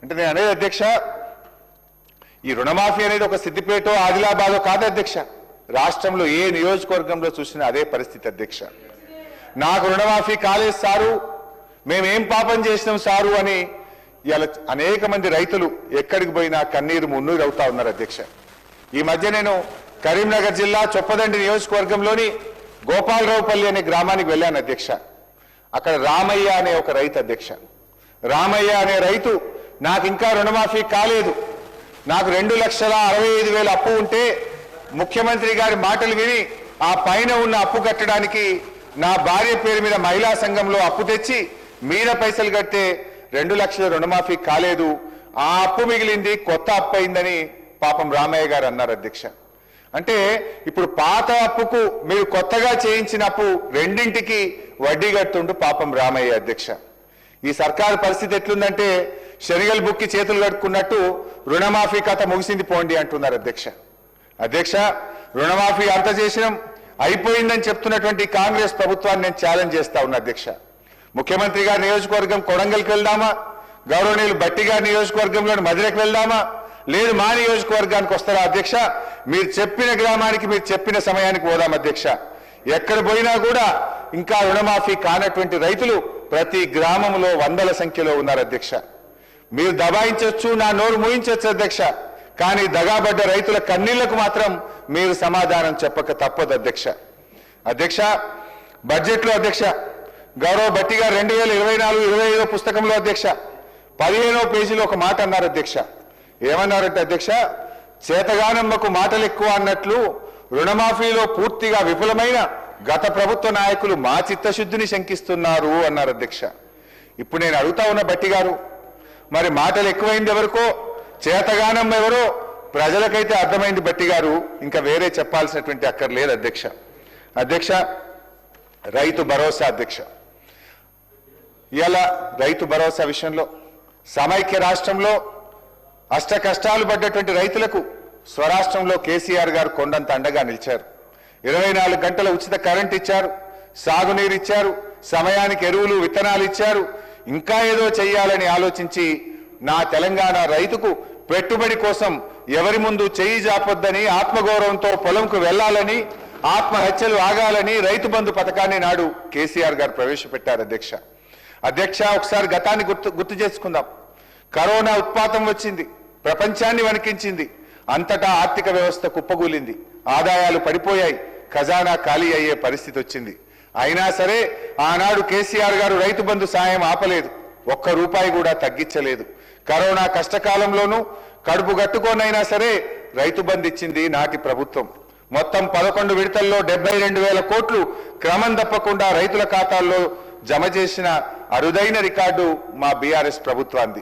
అంటే నేను అనేది అధ్యక్ష, ఈ రుణమాఫీ అనేది ఒక సిద్దిపేట ఆదిలాబాద్ కాదు అధ్యక్ష, రాష్ట్రంలో ఏ నియోజకవర్గంలో చూసినా అదే పరిస్థితి అధ్యక్ష. నాకు రుణమాఫీ కాలేదు సారు, మేమేం పాపం చేసినాం సారు అని ఇలా అనేక మంది రైతులు ఎక్కడికి పోయినా కన్నీరు మున్నీరు అవుతా ఉన్నారు అధ్యక్ష. ఈ మధ్య నేను కరీంనగర్ జిల్లా చొప్పదండి నియోజకవర్గంలోని గోపాలరావుపల్లి అనే గ్రామానికి వెళ్ళాను అధ్యక్ష. అక్కడ రామయ్య అనే ఒక రైతు అధ్యక్ష. రామయ్య అనే రైతు నాకు ఇంకా రుణమాఫీ కాలేదు, నాకు 2,65,000 అప్పు ఉంటే ముఖ్యమంత్రి గారి మాటలు విని ఆ పైన ఉన్న అప్పు కట్టడానికి నా భార్య పేరు మీద మహిళా సంఘంలో అప్పు తెచ్చి మీద పైసలు కట్టే 2 లక్షల రుణమాఫీ కాలేదు, ఆ అప్పు మిగిలింది, కొత్త అప్పు అయిందని పాపం రామయ్య గారు అన్నారు అధ్యక్ష. అంటే ఇప్పుడు పాత అప్పుకు మీరు కొత్తగా చేయించిన అప్పు రెండింటికి వడ్డీ కట్టుండు పాపం రామయ్య అధ్యక్ష. ఈ సర్కారు పరిస్థితి ఎట్లుందంటే శనగలు బుక్కి చేతులు కట్టుకున్నట్టు రుణమాఫీ కథ ముగిసింది పోండి అంటున్నారు అధ్యక్ష. అధ్యక్ష, రుణమాఫీ అంత చేసినాం అయిపోయిందని చెప్తున్నటువంటి కాంగ్రెస్ ప్రభుత్వాన్ని నేను ఛాలెంజ్ చేస్తా ఉన్నా అధ్యక్ష. ముఖ్యమంత్రి గారి నియోజకవర్గం కొడంగల్కి వెళ్దామా, గౌరవనీయులు బట్టి గారి నియోజకవర్గంలోని మధురకు వెళ్దామా, లేదు మా నియోజకవర్గానికి వస్తారా అధ్యక్ష? మీరు చెప్పిన గ్రామానికి మీరు చెప్పిన సమయానికి పోదాం అధ్యక్ష. ఎక్కడ పోయినా కూడా ఇంకా రుణమాఫీ కానటువంటి రైతులు ప్రతి గ్రామంలో వందల సంఖ్యలో ఉన్నారు అధ్యక్ష. మీరు దబాయించవచ్చు, నా నోరు మూయించవచ్చు అధ్యక్ష, కానీ దగాబడ్డ రైతుల కన్నీళ్లకు మాత్రం మీరు సమాధానం చెప్పక తప్పదు అధ్యక్ష. అధ్యక్ష, బడ్జెట్లో అధ్యక్ష గౌరవ బట్టి గారు 2024-25 పుస్తకంలో అధ్యక్ష 15వ పేజీలో ఒక మాట అన్నారు అధ్యక్ష. ఏమన్నారంటే అధ్యక్ష, చేతగానమ్మకు మాటలు ఎక్కువ అన్నట్లు రుణమాఫీలో పూర్తిగా విఫలమైన గత ప్రభుత్వ నాయకులు మా చిత్తశుద్ధిని శంకిస్తున్నారు అన్నారు అధ్యక్ష. ఇప్పుడు నేను అడుగుతా ఉన్న బట్టి గారు, మరి మాటలు ఎక్కువైంది ఎవరికో, చేతగానం ఎవరో ప్రజలకైతే అర్థమైంది బట్టి గారు, ఇంకా వేరే చెప్పాల్సినటువంటి అక్కర్లేదు అధ్యక్ష. అధ్యక్ష, రైతు భరోసా అధ్యక్ష, ఇలా రైతు భరోసా విషయంలో సమైక్య రాష్ట్రంలో అష్ట కష్టాలు పడ్డటువంటి రైతులకు స్వరాష్ట్రంలో కేసీఆర్ గారు కొండంత అండగా నిలిచారు. 24 గంటల ఉచిత కరెంట్ ఇచ్చారు, సాగునీరు ఇచ్చారు, సమయానికి ఎరువులు విత్తనాలు ఇచ్చారు. ఇంకా ఏదో చెయ్యాలని ఆలోచించి నా తెలంగాణ రైతుకు పెట్టుబడి కోసం ఎవరి ముందు చెయ్యి జాపొద్దని, ఆత్మగౌరవంతో పొలంకు వెళ్లాలని, ఆత్మహత్యలు ఆగాలని రైతు బంధు పథకాన్ని నాడు కేసీఆర్ గారు ప్రవేశపెట్టారు అధ్యక్ష. అధ్యక్ష, ఒకసారి గతాన్ని గుర్తు చేసుకుందాం. కరోనా ఉత్పాతం వచ్చింది, ప్రపంచాన్ని వణికించింది, అంతటా ఆర్థిక వ్యవస్థ కుప్పగూలింది, ఆదాయాలు పడిపోయాయి, ఖజానా ఖాళీ అయ్యే పరిస్థితి వచ్చింది. అయినా సరే ఆనాడు కేసీఆర్ గారు రైతు బంధు సాయం ఆపలేదు, ఒక్క రూపాయి కూడా తగ్గించలేదు. కరోనా కష్టకాలంలోనూ కడుపు గట్టుకోనైనా సరే రైతు బంధు ఇచ్చింది నాటి ప్రభుత్వం. మొత్తం 11 విడతల్లో 72,000 కోట్లు క్రమం తప్పకుండా రైతుల ఖాతాల్లో జమ చేసిన అరుదైన రికార్డు మా బీఆర్ఎస్ ప్రభుత్వాన్ని.